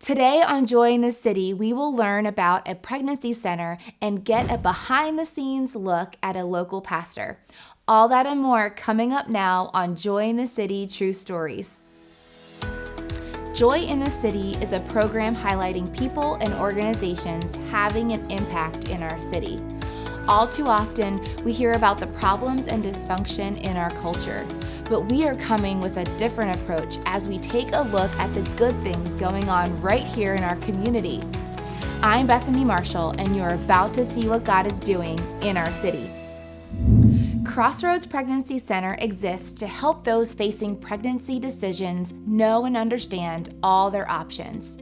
Today on Joy in the City, we will learn about a pregnancy center and get a behind-the-scenes look at a local pastor. All that and more coming up now on Joy in the City True Stories. Joy in the City is a program highlighting people and organizations having an impact in our city. All too often, we hear about the problems and dysfunction in our culture, but we are coming with a different approach as we take a look at the good things going on right here in our community. I'm Bethany Marshall, and you're about to see what God is doing in our city. Crossroads Pregnancy Center exists to help those facing pregnancy decisions know and understand all their options.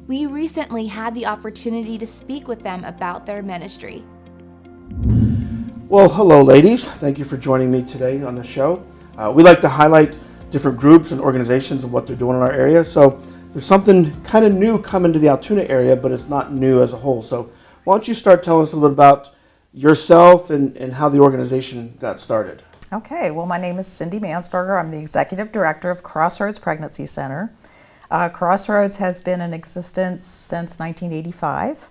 We recently had the opportunity to speak with them about their ministry. Well, hello ladies. Thank you for joining me today on the show. We like to highlight different groups and organizations and what they're doing in our area. So there's something kind of new coming to the Altoona area, but it's not new as a whole. So why don't you start telling us a little bit about yourself and how the organization got started? Okay, well, my name is Cindy Mansberger. I'm the Executive Director of Crossroads Pregnancy Center. Crossroads has been in existence since 1985.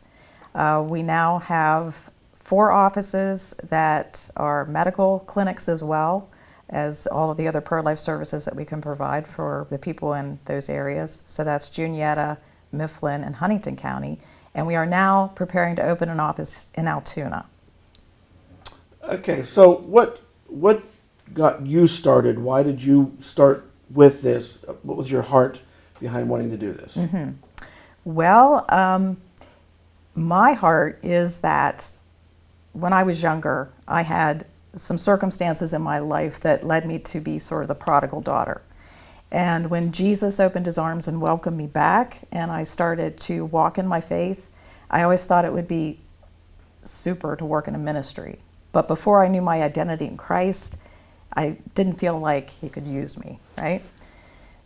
We now have 4 offices that are medical clinics as well as all of the other pro-life services that we can provide for the people in those areas. So that's Juniata, Mifflin, and Huntington County. And we are now preparing to open an office in Altoona. Okay, so what got you started? Why did you start with this? What was your heart behind wanting to do this? Mm-hmm. Well, my heart is that when I was younger, I had some circumstances in my life that led me to be sort of the prodigal daughter. And when Jesus opened his arms and welcomed me back, and I started to walk in my faith, I always thought it would be super to work in a ministry. But before I knew my identity in Christ, I didn't feel like he could use me, right?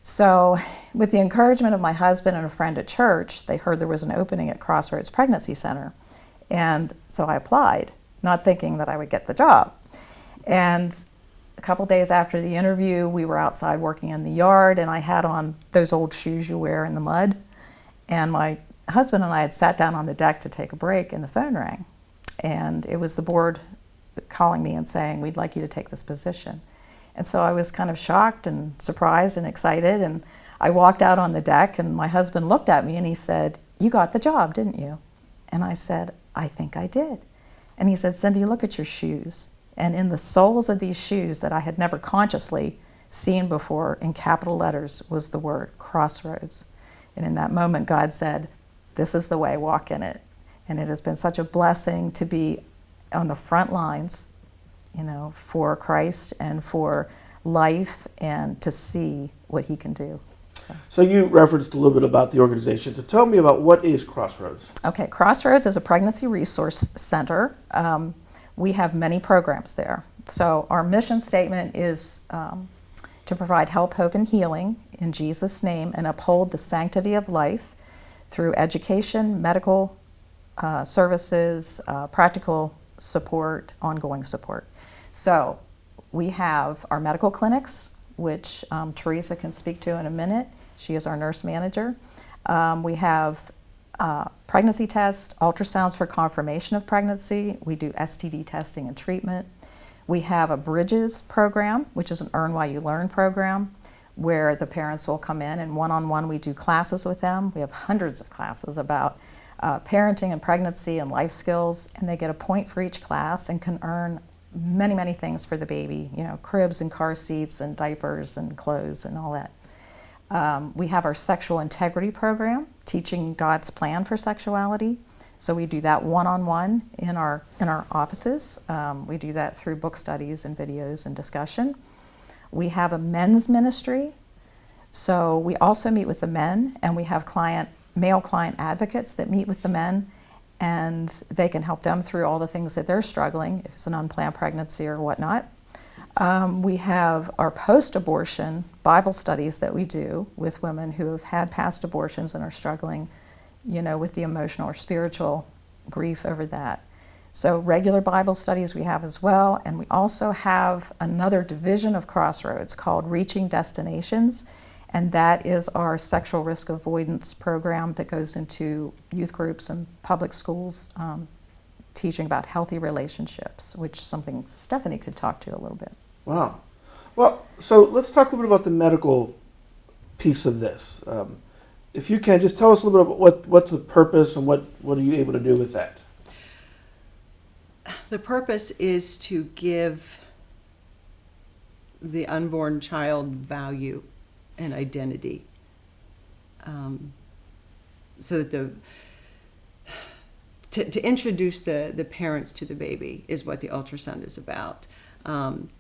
So with the encouragement of my husband and a friend at church, they heard there was an opening at Crossroads Pregnancy Center. And so I applied, not thinking that I would get the job. And a couple days after the interview, we were outside working in the yard, and I had on those old shoes you wear in the mud. And my husband and I had sat down on the deck to take a break, and the phone rang. And it was the board calling me and saying, "We'd like you to take this position." And so I was kind of shocked and surprised and excited, and I walked out on the deck, and my husband looked at me and he said, "You got the job, didn't you?" And I said, "I think I did." And he said, "Cindy, look at your shoes." And in the soles of these shoes that I had never consciously seen before in capital letters was the word Crossroads. And in that moment, God said, "This is the way, walk in it." And it has been such a blessing to be on the front lines, for Christ and for life, and to see what he can do. So you referenced a little bit about the organization. So tell me about what is Crossroads. Okay, Crossroads is a pregnancy resource center. We have many programs there. So our mission statement is to provide help, hope, and healing in Jesus' name and uphold the sanctity of life through education, medical services, practical support, ongoing support. So we have our medical clinics, which Teresa can speak to in a minute. She is our nurse manager. We have pregnancy tests, ultrasounds for confirmation of pregnancy. We do STD testing and treatment. We have a Bridges program, which is an Earn While You Learn program, where the parents will come in and one-on-one we do classes with them. We have hundreds of classes about parenting and pregnancy and life skills, and they get a point for each class and can earn many, many things for the baby, cribs and car seats and diapers and clothes and all that. We have our sexual integrity program, teaching God's plan for sexuality. So we do that one-on-one in our offices. We do that through book studies and videos and discussion. We have a men's ministry. So we also meet with the men, and we have male client advocates that meet with the men, and they can help them through all the things that they're struggling, if it's an unplanned pregnancy or whatnot. We have our post-abortion Bible studies that we do with women who have had past abortions and are struggling, with the emotional or spiritual grief over that. So regular Bible studies we have as well, and we also have another division of Crossroads called Reaching Destinations, And that is our sexual risk avoidance program that goes into youth groups and public schools, teaching about healthy relationships, which is something Stephanie could talk to a little bit. Wow. Well, so let's talk a little bit about the medical piece of this. If you can, just tell us a little bit about what's the purpose and what are you able to do with that? The purpose is to give the unborn child value and identity, so that to introduce the parents to the baby is what the ultrasound is about.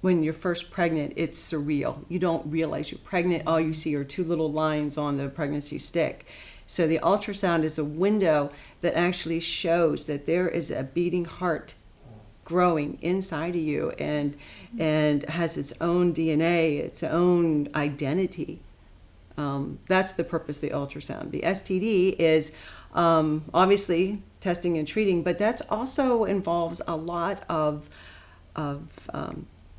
When you're first pregnant, it's surreal. You don't realize you're pregnant. All you see are two little lines on the pregnancy stick. So the ultrasound is a window that actually shows that there is a beating heart growing inside of you and has its own DNA, its own identity. That's the purpose of the ultrasound. The STD is obviously testing and treating, but that's also involves a lot of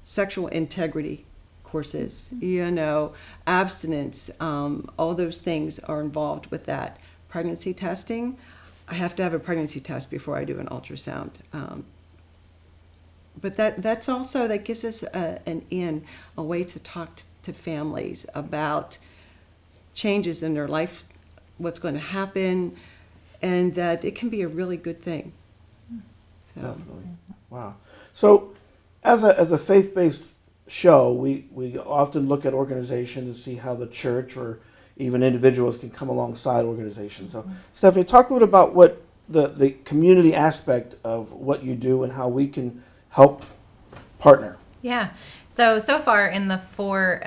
sexual integrity courses, abstinence, all those things are involved with that. Pregnancy testing, I have to have a pregnancy test before I do an ultrasound. But that's also, that gives us a way to talk to families about changes in their life, what's going to happen, and that it can be a really good thing. So. Definitely. Wow. So as a faith-based show, we often look at organizations and see how the church or even individuals can come alongside organizations. So Stephanie, talk a little about what the community aspect of what you do and how we can help partner. Yeah. So far in the 4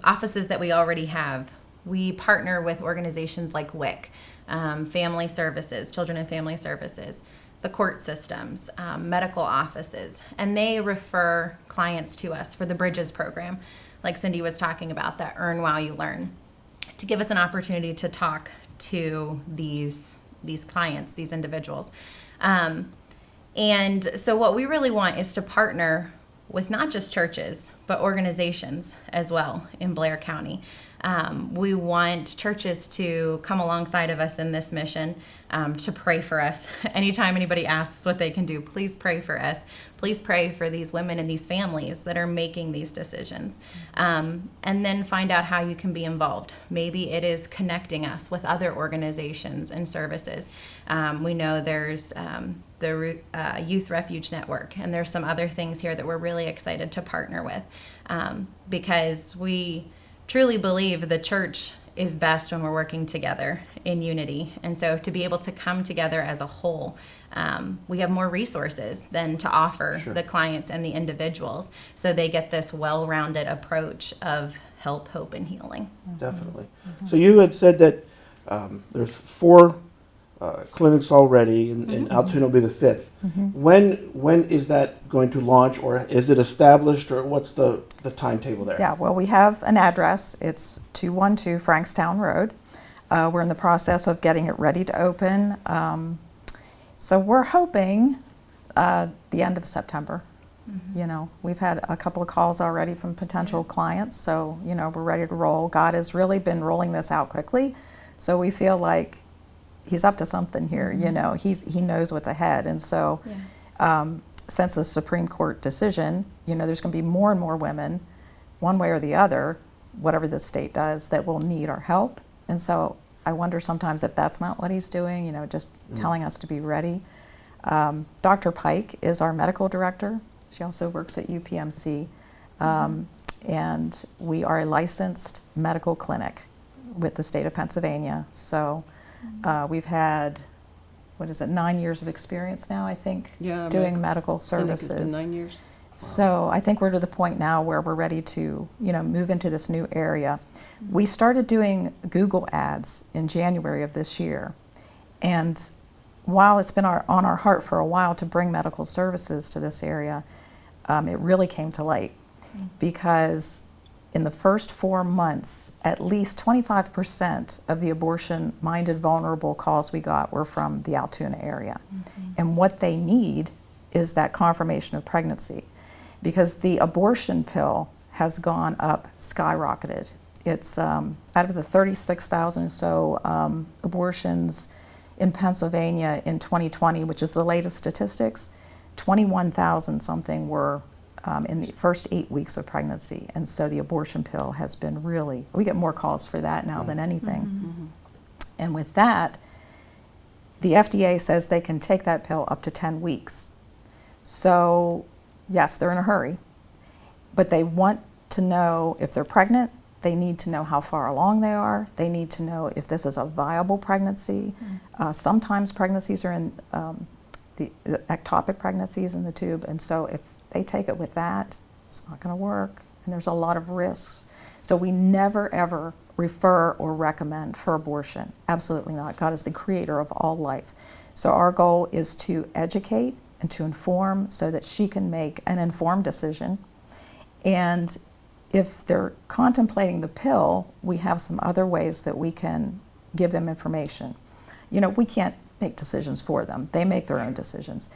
offices that we already have, we partner with organizations like WIC, Family Services, Children and Family Services, the court systems, medical offices, and they refer clients to us for the Bridges program, like Cindy was talking about, that Earn While You Learn, to give us an opportunity to talk to these clients, these individuals. And so what we really want is to partner with not just churches, but organizations as well in Blair County. We want churches to come alongside of us in this mission, to pray for us. Anytime anybody asks what they can do, please pray for us. Please pray for these women and these families that are making these decisions. And then find out how you can be involved. Maybe it is connecting us with other organizations and services. We know there's the Youth Refuge Network, and there's some other things here that we're really excited to partner with, because we truly believe the church is best when we're working together in unity. And so to be able to come together as a whole, we have more resources than to offer the clients and the individuals, so they get this well-rounded approach of help, hope, and healing. Definitely. So you had said that there's 4 clinics already, and Altoona will be the 5th. When is that going to launch, or is it established, or what's the timetable there? Yeah, well, we have an address. It's 212 Frankstown Road. We're in the process of getting it ready to open. So we're hoping the end of September. We've had a couple of calls already from potential clients, so we're ready to roll. God has really been rolling this out quickly, so we feel like He's up to something here. He knows what's ahead, and so since the Supreme Court decision, there's going to be more and more women, one way or the other, whatever the state does, that will need our help. And so I wonder sometimes if that's not what He's doing, just telling us to be ready. Dr. Pike is our medical director. She also works at UPMC. And we are a licensed medical clinic with the state of Pennsylvania. So we've had, 9 years of experience now, I think, doing medical services. I think it's been 9 years. So I think we're to the point now where we're ready to, move into this new area. We started doing Google ads in January of this year. And while it's been on our heart for a while to bring medical services to this area, it really came to light because in the first 4 months, at least 25% of the abortion-minded vulnerable calls we got were from the Altoona area. And what they need is that confirmation of pregnancy, because the abortion pill has gone up, skyrocketed It's out of the 36,000 or so abortions in Pennsylvania in 2020, which is the latest statistics, 21,000 something were in the first 8 weeks of pregnancy. And so the abortion pill has been really, we get more calls for that now than anything. And with that, the FDA says they can take that pill up to 10 weeks. So yes, they're in a hurry, but they want to know if they're pregnant. They need to know how far along they are. They need to know if this is a viable pregnancy. Sometimes pregnancies are in the ectopic pregnancies in the tube, and so if they take it with that, it's not going to work, and there's a lot of risks. So we never ever refer or recommend for abortion. Absolutely not. God is the creator of all life. So our goal is to educate and to inform so that she can make an informed decision. And if they're contemplating the pill, we have some other ways that we can give them information. You know, we can't make decisions for them. They make their own decisions.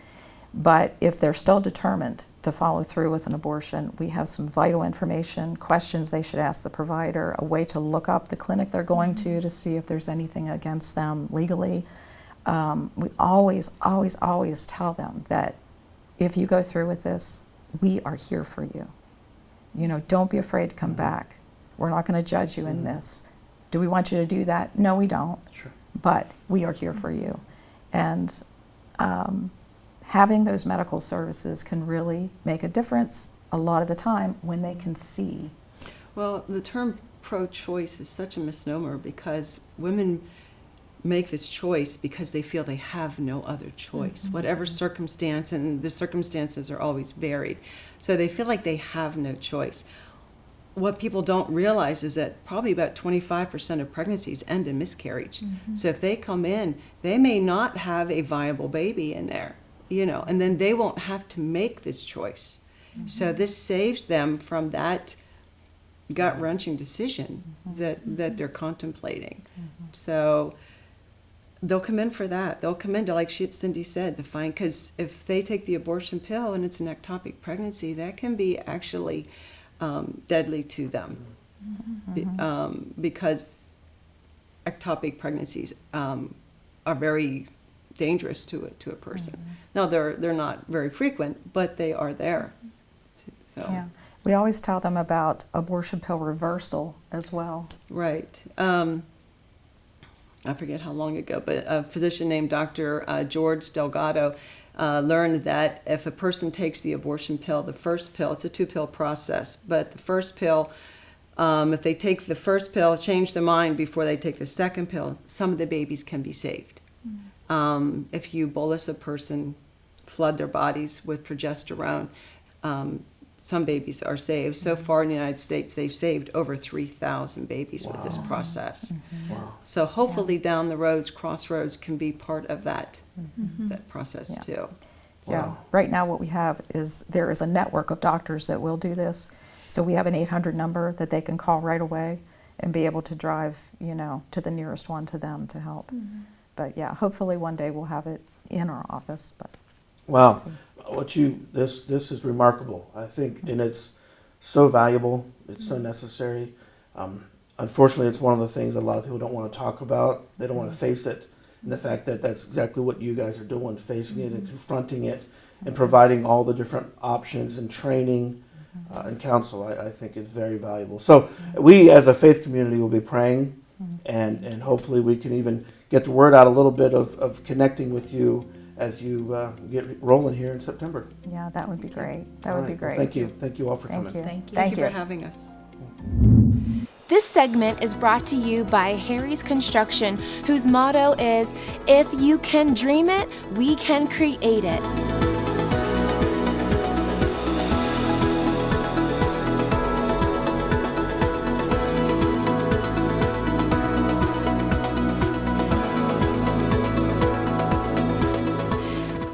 But if they're still determined to follow through with an abortion, we have some vital information, questions they should ask the provider, a way to look up the clinic they're going to see if there's anything against them legally. We always, always, always tell them that if you go through with this, we are here for you. You know, don't be afraid to come back. We're not going to judge you in this. Do we want you to do that? No, we don't. Sure. But we are here for you. And having those medical services can really make a difference a lot of the time when they can see. Well, the term pro-choice is such a misnomer because women make this choice because they feel they have no other choice, whatever circumstance, and the circumstances are always varied. So they feel like they have no choice. What people don't realize is that probably about 25% of pregnancies end in miscarriage. So if they come in, they may not have a viable baby in there, you know, and then they won't have to make this choice. So this saves them from that gut-wrenching decision that they're contemplating. So they'll come in for that. They'll come in to, like Cindy said, to find, because if they take the abortion pill and it's an ectopic pregnancy, that can be actually deadly to them, because ectopic pregnancies are very dangerous to a person. Now they're not very frequent, but they are there. So Yeah. We always tell them about abortion pill reversal as well. right. I forget how long ago, but a physician named Dr. George Delgado learned that if a person takes the abortion pill, the first pill, it's a 2-pill process, but the first pill, if they take the first pill, change their mind before they take the second pill, some of the babies can be saved. If you bolus a person, flood their bodies with progesterone, some babies are saved. So far in the United States, they've saved over 3,000 babies with this process. Wow. So hopefully down the roads, Crossroads can be part of that that process Yeah. too. Yeah. Right now what we have is there is a network of doctors that will do this. So we have an 800 number that they can call right away and be able to drive, you know, to the nearest one to them to help. But yeah, hopefully one day we'll have it in our office. But Wow, this is remarkable. I think, and it's so valuable. It's so necessary. Unfortunately, it's one of the things that a lot of people don't want to talk about. They don't want to face it, and the fact that that's exactly what you guys are doing, facing it and confronting it, and providing all the different options and training and counsel. I think is very valuable. So we, as a faith community, will be praying, and hopefully we can even get the word out a little bit of connecting with you as you get rolling here in September. yeah, that would be great. That All would be right. Well, great. thank you. Thank you all for Thank coming. you. Thank you. Thank you for having us. This segment is brought to you by Harry's Construction, whose motto is, "If you can dream it, we can create it."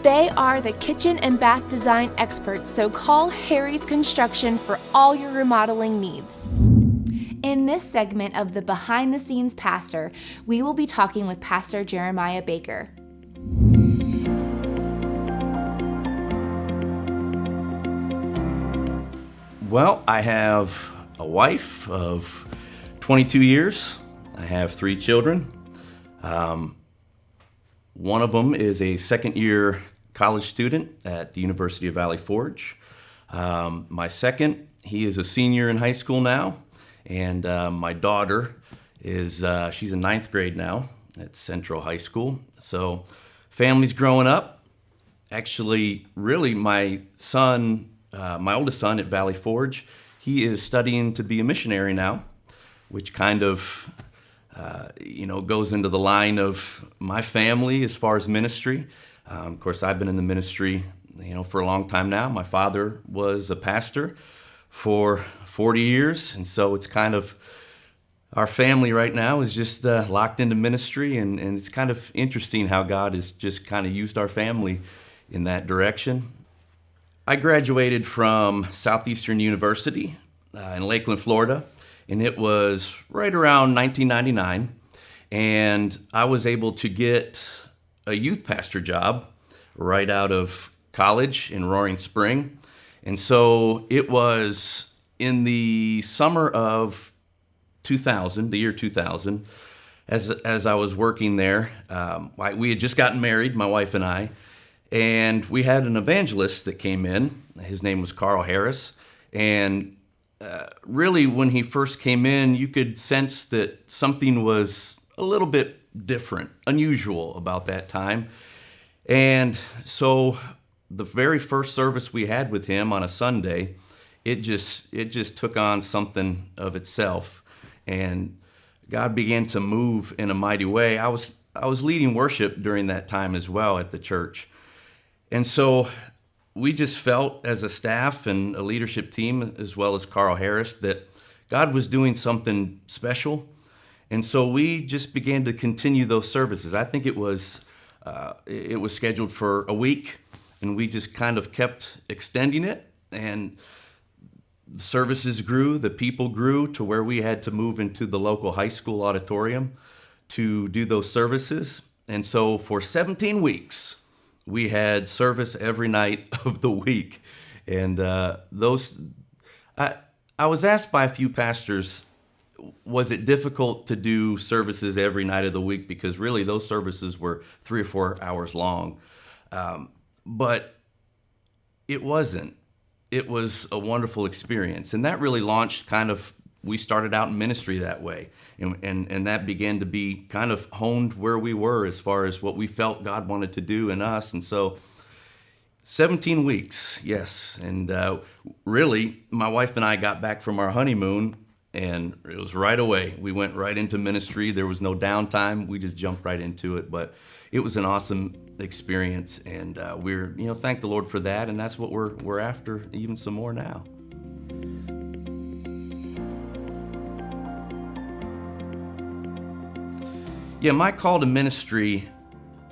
They are the kitchen and bath design experts, so call Harry's Construction for all your remodeling needs. In this segment of the Behind the Scenes Pastor, we will be talking with Pastor Jeremiah Baker. Well, I have a wife of 22 years. I have 3 children. One of them is a second-year college student at the University of Valley Forge. My second, he is a senior in high school now, and my daughter is she's in 9th grade now at Central High School. So family's growing up. Actually, really, my son, my oldest son at Valley Forge, he is studying to be a missionary now, which kind of goes into the line of my family as far as ministry. Of course, I've been in the ministry, for a long time now. My father was a pastor for 40 years, and so it's kind of our family right now is just locked into ministry, and it's kind of interesting how God has just kind of used our family in that direction. I graduated from Southeastern University in Lakeland, Florida, and it was right around 1999, and I was able to get a youth pastor job right out of college in Roaring Spring. And so it was in the summer of 2000, the year 2000, as I was working there. We had just gotten married, my wife and I, and we had an evangelist that came in. His name was Carl Harris, and really, when he first came in, you could sense that something was a little bit different, unusual about that time. And so the very first service we had with him on a Sunday, it just took on something of itself. And God began to move in a mighty way. I was leading worship during that time as well at the church. And so we just felt as a staff and a leadership team, as well as Carl Harris, that God was doing something special. And so we just began to continue those services. I think it was scheduled for a week, and we just kind of kept extending it. And the services grew, the people grew to where we had to move into the local high school auditorium to do those services. And so for 17 weeks, we had service every night of the week. And I was asked by a few pastors, was it difficult to do services every night of the week? Because really those services were 3 or 4 hours long. But it wasn't. It was a wonderful experience. And that really launched we started out in ministry that way. And that began to be kind of honed where we were as far as what we felt God wanted to do in us. And so 17 weeks, yes. And really, my wife and I got back from our honeymoon, and it was right away. We went right into ministry. There was no downtime. We just jumped right into it. But it was an awesome experience, and we're thank the Lord for that. And that's what we're after, even some more now. Yeah, my call to ministry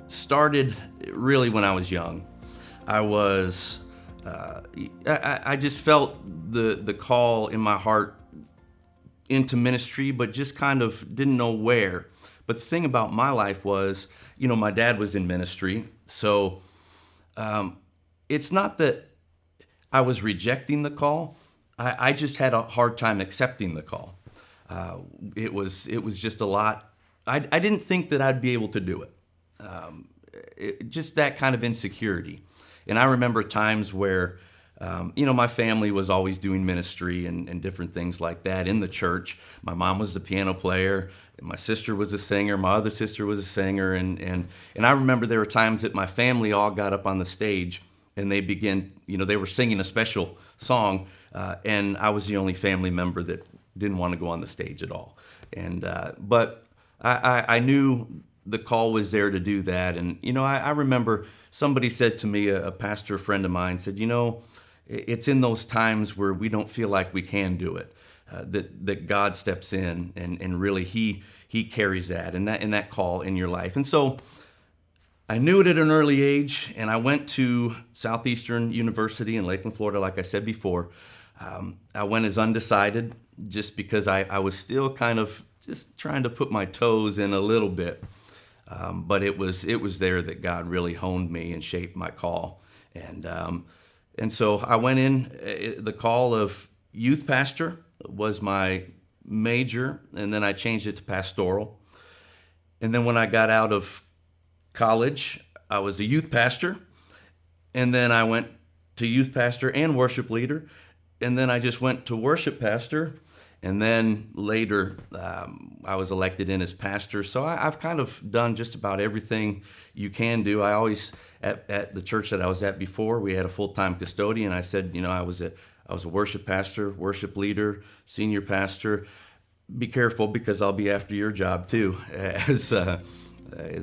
started really when I was young. I just felt the call in my heart into ministry, but just kind of didn't know where. But the thing about my life was, my dad was in ministry, so it's not that I was rejecting the call. I just had a hard time accepting the call. It was just a lot. I didn't think that I'd be able to do it. Just that kind of insecurity. And I remember times where, my family was always doing ministry and different things like that in the church. My mom was a piano player. My sister was a singer. My other sister was a singer. And I remember there were times that my family all got up on the stage and they began, they were singing a special song. And I was the only family member that didn't want to go on the stage at all. And, but I knew the call was there to do that. And, I remember somebody said to me, a pastor friend of mine said, it's in those times where we don't feel like we can do it, that God steps in and really he carries that and that call in your life. And so I knew it at an early age, and I went to Southeastern University in Lakeland, Florida, like I said before. I went as undecided just because I was still kind of just trying to put my toes in a little bit. But it was there that God really honed me and shaped my call. And so I went in. The call of youth pastor was my major, and then I changed it to pastoral. And then when I got out of college, I was a youth pastor, and then I went to youth pastor and worship leader, and then I just went to worship pastor, and then later I was elected in as pastor. So I've kind of done just about everything you can do. I always, at the church that I was at before, we had a full-time custodian. I said, I was a worship pastor, worship leader, senior pastor. Be careful, because I'll be after your job too, as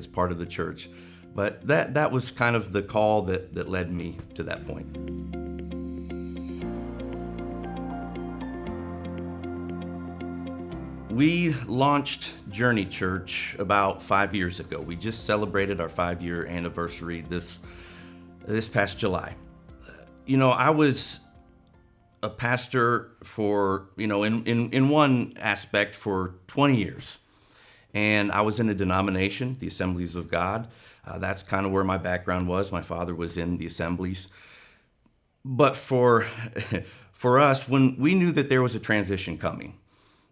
part of the church. But that was kind of the call that led me to that point. We launched Journey Church about 5 years ago. We just celebrated our 5-year anniversary this past July. I was a pastor for, in one aspect for 20 years. And I was in a denomination, the Assemblies of God. That's kind of where my background was. My father was in the Assemblies. But for us, when we knew that there was a transition coming,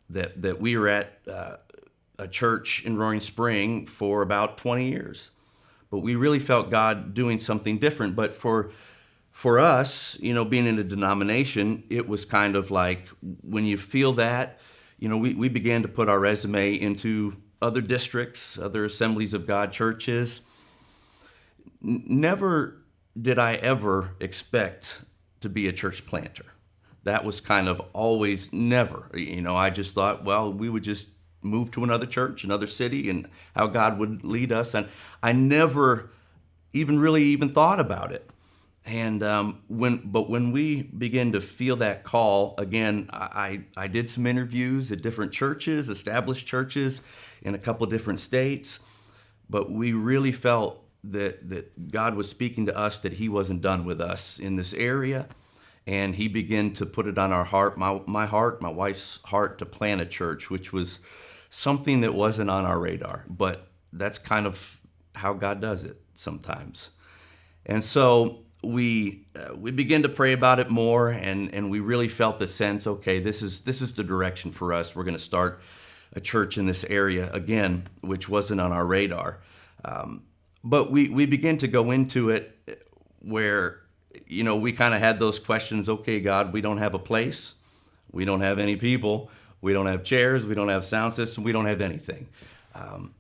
that we were at a church in Roaring Spring for about 20 years. But we really felt God doing something different. But for us, being in a denomination, it was kind of like when you feel that, we began to put our resume into other districts, other Assemblies of God churches. Never did I ever expect to be a church planter. That was kind of always never. I just thought, well, we would just move to another church, another city, and how God would lead us. And I never even thought about it. And when we began to feel that call, again, I did some interviews at different churches, established churches in a couple of different states, but we really felt that God was speaking to us that He wasn't done with us in this area, and He began to put it on our heart, my heart, my wife's heart, to plant a church, which was something that wasn't on our radar, but that's kind of how God does it sometimes. And so we began to pray about it more, and we really felt the sense, okay, this is the direction for us. We're going to start a church in this area again, which wasn't on our radar. But we began to go into it where, we kind of had those questions, okay, God, we don't have a place. We don't have any people. We don't have chairs. We don't have sound system. We don't have anything.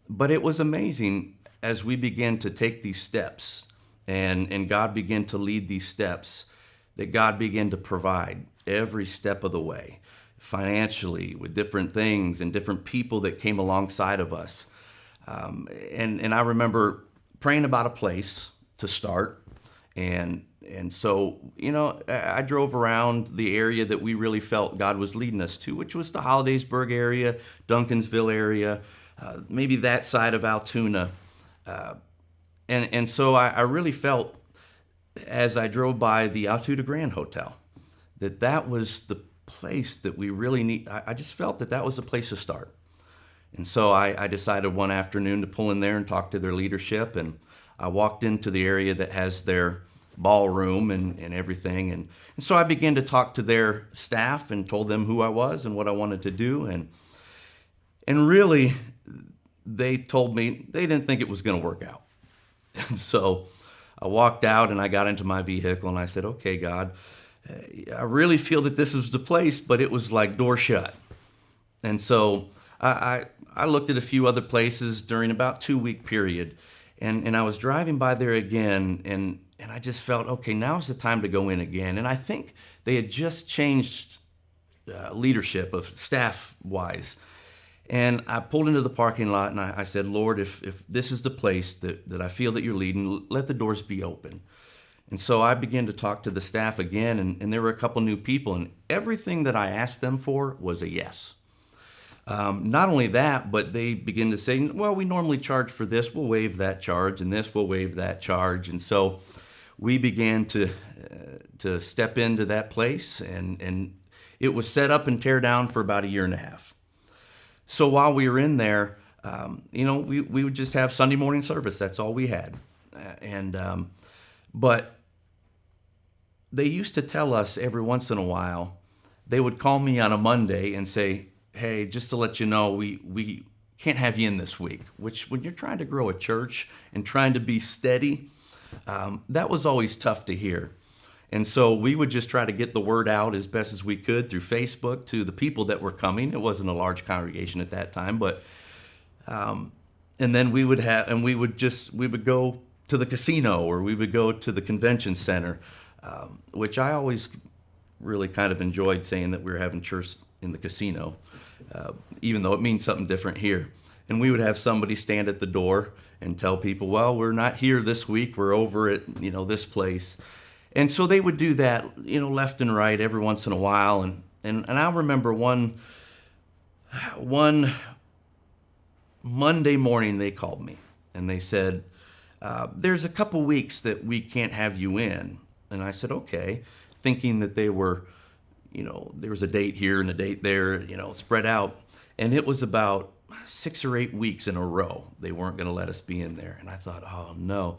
But it was amazing as we began to take these steps, and God began to lead these steps, that God began to provide every step of the way, financially, with different things and different people that came alongside of us. And I remember praying about a place to start. And so, I drove around the area that we really felt God was leading us to, which was the Hollidaysburg area, Duncansville area, maybe that side of Altoona. And so I really felt, as I drove by the Altoona Grand Hotel, that was the place that we really need. I just felt that was a place to start. And so I decided one afternoon to pull in there and talk to their leadership. And I walked into the area that has their ballroom and everything. And so I began to talk to their staff and told them who I was and what I wanted to do. And really, they told me they didn't think it was going to work out. And so I walked out and I got into my vehicle and I said, okay, God, I really feel that this is the place, but it was like door shut. And so I looked at a few other places during about 2-week period, and I was driving by there again, and I just felt, okay, now's the time to go in again. And I think they had just changed leadership of staff-wise. And I pulled into the parking lot and I said, Lord, if this is the place that I feel that you're leading, let the doors be open. And so I began to talk to the staff again, and there were a couple new people, and everything that I asked them for was a yes. Not only that, but they begin to say, well, we normally charge for this, we'll waive that charge, and this, we'll waive that charge. And so we began to step into that place, and it was set up and tear down for about 1.5 years. So while we were in there, we would just have Sunday morning service. That's all we had. But they used to tell us every once in a while, they would call me on a Monday and say, hey, just to let you know, we can't have you in this week, which when you're trying to grow a church and trying to be steady, that was always tough to hear. And so we would just try to get the word out as best as we could through Facebook to the people that were coming. It wasn't a large congregation at that time, but and then we would go to the casino, or we would go to the convention center, which I always really kind of enjoyed saying that we were having church in the casino, even though it means something different here. And we would have somebody stand at the door and tell people, well, we're not here this week, we're over at, this place. And so they would do that, left and right every once in a while. And I remember one Monday morning they called me and they said, there's a couple weeks that we can't have you in. And I said, okay, thinking that they were, there was a date here and a date there, spread out. And it was about 6 or 8 weeks in a row they weren't going to let us be in there. And I thought, oh no.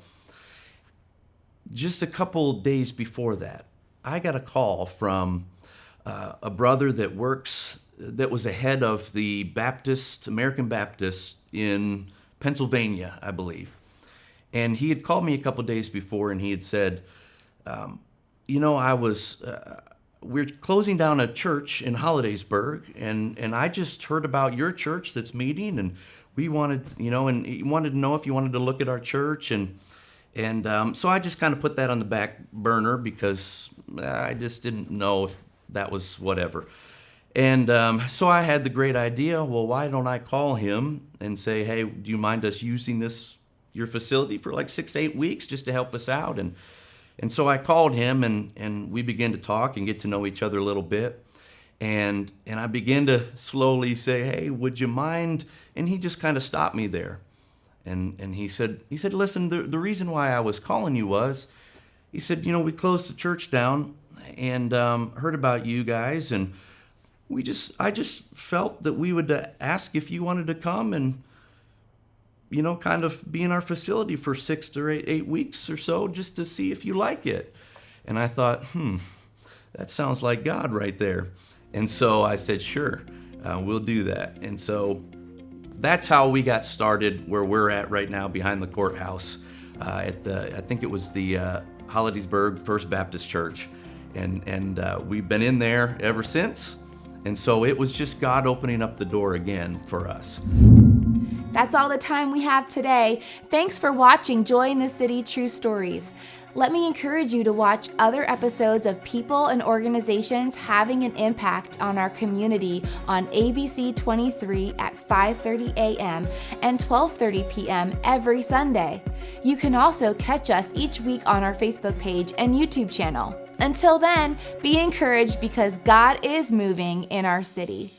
Just a couple days before that, I got a call from a brother that was a head of the American Baptist in Pennsylvania, I believe. And he had called me a couple days before and he had said, we're closing down a church in Hollidaysburg, and I just heard about your church that's meeting, and we wanted, and he wanted to know if you wanted to look at our church, and so I just kind of put that on the back burner because I just didn't know if that was whatever. And so I had the great idea, well, why don't I call him and say, hey, do you mind us using your facility for like 6 to 8 weeks just to help us out? And so I called him and we began to talk and get to know each other a little bit. And I began to slowly say, hey, would you mind? And he just kind of stopped me there. And he said, listen, the reason why I was calling you was, he said, we closed the church down and heard about you guys, and I just felt that we would ask if you wanted to come and, kind of be in our facility for 6 to 8 weeks or so just to see if you like it. And I thought, that sounds like God right there. And so I said, sure, we'll do that. And so that's how we got started where we're at right now behind the courthouse I think it was the Hollidaysburg First Baptist Church. And we've been in there ever since. And so it was just God opening up the door again for us. That's all the time we have today. Thanks for watching Joy in the City True Stories. Let me encourage you to watch other episodes of people and organizations having an impact on our community on ABC 23 at 5:30 a.m. and 12:30 p.m. every Sunday. You can also catch us each week on our Facebook page and YouTube channel. Until then, be encouraged because God is moving in our city.